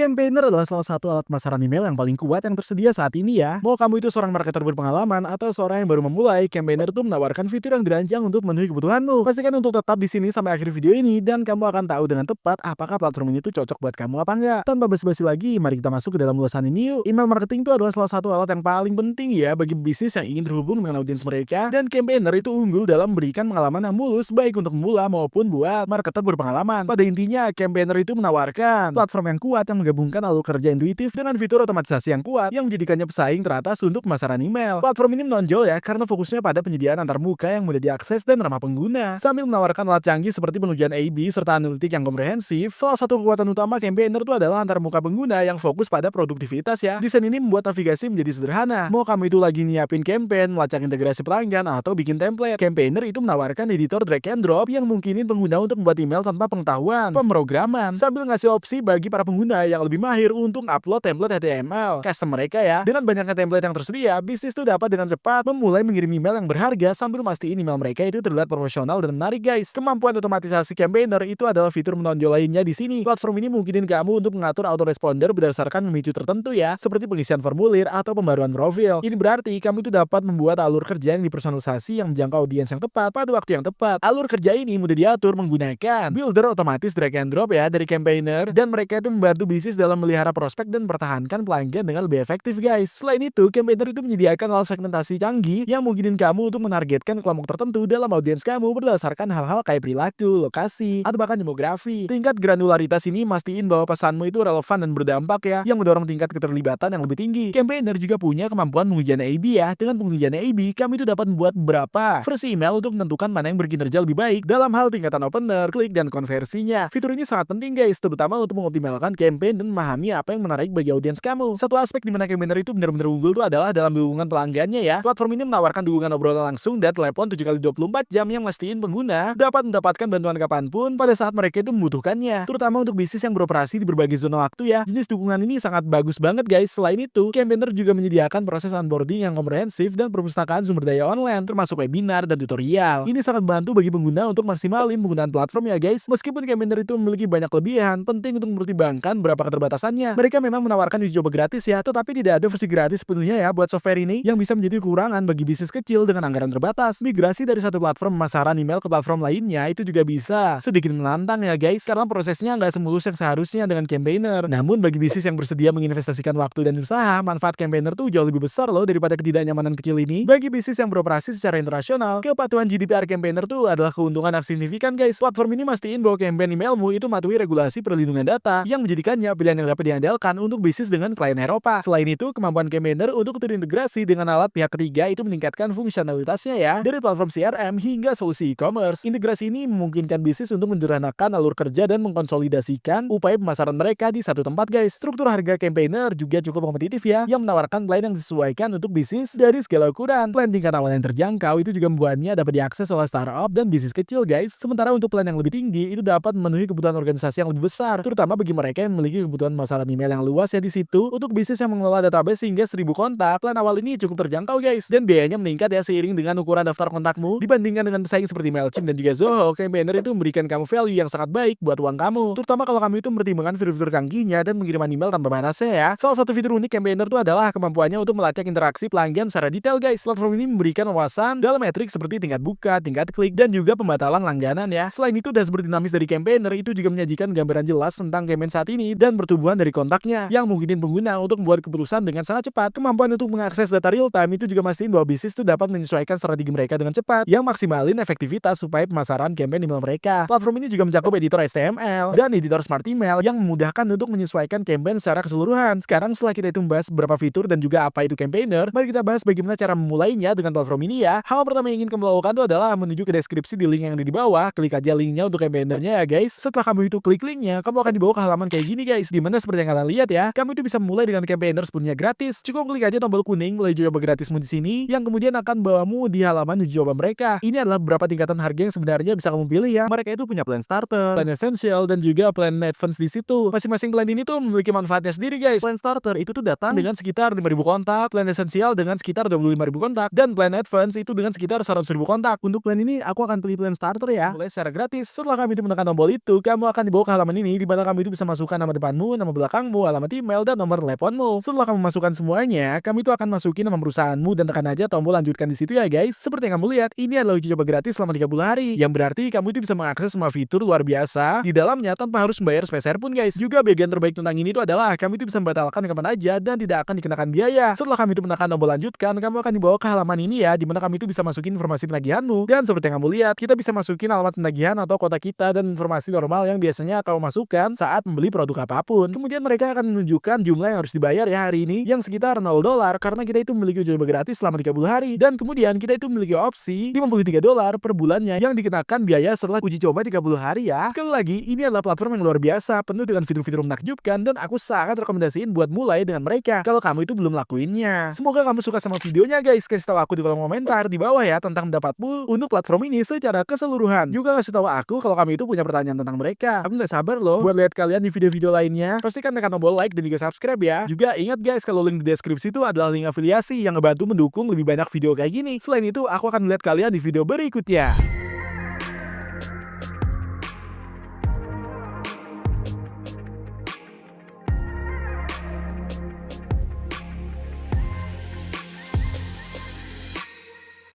Campaigner adalah salah satu alat pemasaran email yang paling kuat yang tersedia saat ini ya. Mau kamu itu seorang marketer berpengalaman atau seorang yang baru memulai, Campaigner tuh menawarkan fitur yang dirancang untuk memenuhi kebutuhanmu. Pastikan untuk tetap di sini sampai akhir video ini dan kamu akan tahu dengan tepat apakah platform ini tuh cocok buat kamu apa enggak. Tanpa basa-basi lagi, mari kita masuk ke dalam ulasan ini yuk. Email marketing itu adalah salah satu alat yang paling penting ya bagi bisnis yang ingin terhubung dengan audiens mereka, dan Campaigner itu unggul dalam memberikan pengalaman yang mulus baik untuk pemula maupun buat marketer berpengalaman. Pada intinya, Campaigner itu menawarkan platform yang kuat yang menggabungkan alur kerja intuitif dengan fitur otomatisasi yang kuat yang menjadikannya pesaing teratas untuk pemasaran email. Platform ini menonjol ya karena fokusnya pada penyediaan antarmuka yang mudah diakses dan ramah pengguna, sambil menawarkan alat canggih seperti pengujian A/B serta analitik yang komprehensif. Salah satu kekuatan utama Campaigner itu adalah antarmuka pengguna yang fokus pada produktivitas ya. Desain ini membuat navigasi menjadi sederhana. Mau kamu itu lagi nyiapin campaign, melacak integrasi pelanggan, atau bikin template, Campaigner itu menawarkan editor drag and drop yang mungkinin pengguna untuk membuat email tanpa pengetahuan pemrograman, sambil ngasih opsi bagi para pengguna yang lebih mahir untuk upload template HTML custom mereka ya. Dengan banyaknya template yang tersedia, bisnis itu dapat dengan cepat memulai mengirim email yang berharga sambil mastiin email mereka itu terlihat profesional dan menarik guys. Kemampuan otomatisasi Campaigner itu adalah fitur menonjol lainnya di sini. Platform ini mungkinin kamu untuk mengatur autoresponder berdasarkan memicu tertentu ya, seperti pengisian formulir atau pembaruan profil. Ini berarti kamu itu dapat membuat alur kerja yang dipersonalisasi yang menjangkau audiens yang tepat pada waktu yang tepat. Alur kerja ini mudah diatur menggunakan builder otomatis drag and drop ya dari Campaigner, dan mereka itu membantu bisnis dalam melihara prospek dan mempertahankan pelanggan dengan lebih efektif guys. Selain itu, Campaigner itu menyediakan alat segmentasi canggih yang mungkinin kamu untuk menargetkan kelompok tertentu dalam audiens kamu berdasarkan hal-hal kayak perilaku, lokasi, atau bahkan demografi. Tingkat granularitas ini mastiin bahwa pesanmu itu relevan dan berdampak ya, yang mendorong tingkat keterlibatan yang lebih tinggi. Campaigner juga punya kemampuan pengujian A/B ya. Dengan pengujian A/B, kami itu dapat membuat beberapa versi email untuk menentukan mana yang berkinerja lebih baik dalam hal tingkatan opener, klik, dan konversinya. Fitur ini sangat penting guys, terutama untuk mengoptimalkan campaign dan memahami apa yang menarik bagi audiens kamu. Satu aspek di mana Campaigner itu benar-benar unggul itu adalah dalam dukungan pelanggannya ya. Platform ini menawarkan dukungan obrolan langsung dan telepon 7x24 jam yang mastiin pengguna dapat mendapatkan bantuan kapanpun pada saat mereka itu membutuhkannya, terutama untuk bisnis yang beroperasi di berbagai zona waktu ya. Jenis dukungan ini sangat bagus banget guys. Selain itu, Campaigner juga menyediakan proses onboarding yang komprehensif dan perpustakaan sumber daya online termasuk webinar dan tutorial. Ini sangat membantu bagi pengguna untuk maksimalin penggunaan platform ya guys. Meskipun Campaigner itu memiliki banyak kelebihan, penting untuk mempertimbangkan berapa keterbatasannya. Mereka memang menawarkan uji coba gratis ya, tetapi tidak ada versi gratis sepenuhnya ya buat software ini, yang bisa menjadi kekurangan bagi bisnis kecil dengan anggaran terbatas. Migrasi dari satu platform pemasaran email ke platform lainnya itu juga bisa sedikit menantang ya guys, karena prosesnya nggak semulus yang seharusnya dengan Campaigner. Namun bagi bisnis yang bersedia menginvestasikan waktu dan usaha, manfaat Campaigner tuh jauh lebih besar loh daripada ketidaknyamanan kecil ini. Bagi bisnis yang beroperasi secara internasional, kepatuhan GDPR Campaigner tuh adalah keuntungan yang signifikan guys. Platform ini mastiin bahwa campaign emailmu itu mematuhi regulasi perlindungan data yang menjadikannya pilihan yang dapat diandalkan untuk bisnis dengan klien Eropa. Selain itu, kemampuan Campaigner untuk terintegrasi dengan alat pihak ketiga itu meningkatkan fungsionalitasnya ya, dari platform CRM hingga solusi e-commerce. Integrasi ini memungkinkan bisnis untuk menyederhanakan alur kerja dan mengkonsolidasikan upaya pemasaran mereka di satu tempat guys. Struktur harga Campaigner juga cukup kompetitif ya, yang menawarkan plan yang disesuaikan untuk bisnis dari skala ukuran. Plan tingkat awal yang terjangkau itu juga membuatnya dapat diakses oleh startup dan bisnis kecil guys. Sementara untuk plan yang lebih tinggi itu dapat memenuhi kebutuhan organisasi yang lebih besar, terutama bagi mereka yang memiliki kebutuhan pemasaran email yang luas ya di situ. Untuk bisnis yang mengelola database hingga 1000 kontak, plan awal ini cukup terjangkau guys, dan biayanya meningkat ya seiring dengan ukuran daftar kontakmu. Dibandingkan dengan pesaing seperti Mailchimp dan juga Zoho, Campaigner itu memberikan kamu value yang sangat baik buat uang kamu, terutama kalau kamu itu mempertimbangkan fitur-fitur canggihnya dan pengiriman email tanpa panasnya ya. Salah satu fitur unik Campaigner itu adalah kemampuannya untuk melacak interaksi pelanggan secara detail guys. Platform ini memberikan wawasan dalam metrik seperti tingkat buka, tingkat klik, dan juga pembatalan langganan ya. Selain itu, dashboard dinamis dari Campaigner itu juga menyajikan gambaran jelas tentang campaign saat ini dan pertumbuhan dari kontaknya, yang mungkinin pengguna untuk membuat keputusan dengan sangat cepat. Kemampuan untuk mengakses data real time itu juga mastiin bahwa bisnis itu dapat menyesuaikan strategi mereka dengan cepat, yang maksimalin efektivitas supaya pemasaran campaign email mereka. Platform ini juga mencakup editor HTML dan editor smart email yang memudahkan untuk menyesuaikan campaign secara keseluruhan. Sekarang setelah kita itu membahas beberapa fitur dan juga apa itu Campaigner, mari kita bahas bagaimana cara memulainya dengan platform ini ya. Hal pertama yang ingin kamu lakukan itu adalah menuju ke deskripsi di link yang ada di bawah. Klik aja linknya untuk Campaigner-nya ya guys. Setelah kamu itu klik linknya, kamu akan dibawa ke halaman kayak gini guys, dimana seperti yang kalian lihat ya, kamu itu bisa mulai dengan Campaigner sepenuhnya gratis. Cukup klik aja tombol kuning mulai coba gratismu di sini, yang kemudian akan bawamu di halaman uji coba mereka. Ini adalah beberapa tingkatan harga yang sebenarnya bisa kamu pilih ya. Mereka itu punya plan starter, plan essential, dan juga plan advance di situ. Masing-masing plan ini tuh memiliki manfaatnya sendiri guys. Plan starter itu tuh datang dengan sekitar 5.000 kontak, plan essential dengan sekitar 25.000 kontak, dan plan advance itu dengan sekitar 100.000 kontak. Untuk plan ini aku akan pilih plan starter ya, mulai secara gratis. Setelah kami itu menekan tombol itu, kamu akan dibawa ke halaman ini di mana kamu itu bisa masukkan nama depan depanmu, nama belakangmu, alamat email, dan nomor teleponmu. Setelah kamu masukkan semuanya, kamu itu akan masukin nama perusahaanmu dan tekan aja tombol lanjutkan di situ ya guys. Seperti yang kamu lihat, ini adalah uji coba gratis selama 30 hari, yang berarti kamu itu bisa mengakses semua fitur luar biasa di dalamnya tanpa harus membayar sepeser pun guys. Juga bagian terbaik tentang ini itu adalah kamu itu bisa membatalkan kapan aja dan tidak akan dikenakan biaya. Setelah kamu itu menekan tombol lanjutkan, kamu akan dibawa ke halaman ini ya, dimana kamu itu bisa masukin informasi penagihanmu. Dan seperti yang kamu lihat, kita bisa masukin alamat penagihan atau kota kita dan informasi normal yang biasanya kamu masukkan saat membeli produk apapun. Kemudian mereka akan menunjukkan jumlah yang harus dibayar ya hari ini, yang sekitar $0 karena kita itu memiliki uji coba gratis selama 30 hari. Dan kemudian kita itu memiliki opsi $53 per bulannya yang dikenakan biaya setelah uji coba 30 hari ya. Sekali lagi, ini adalah platform yang luar biasa, penuh dengan fitur-fitur menakjubkan, dan aku sangat rekomendasiin buat mulai dengan mereka kalau kamu itu belum lakuinnya. Semoga kamu suka sama videonya guys. Kasih tahu aku di kolom komentar di bawah ya tentang pendapatmu untuk platform ini secara keseluruhan. Juga kasih tahu aku kalau kamu itu punya pertanyaan tentang mereka. Aku gak sabar loh buat lihat kalian di video-video lainnya. Pastikan tekan tombol like dan juga subscribe ya. Juga ingat guys, kalau link di deskripsi itu adalah link afiliasi yang ngebantu mendukung lebih banyak video kayak gini. Selain itu, aku akan melihat kalian di video berikutnya.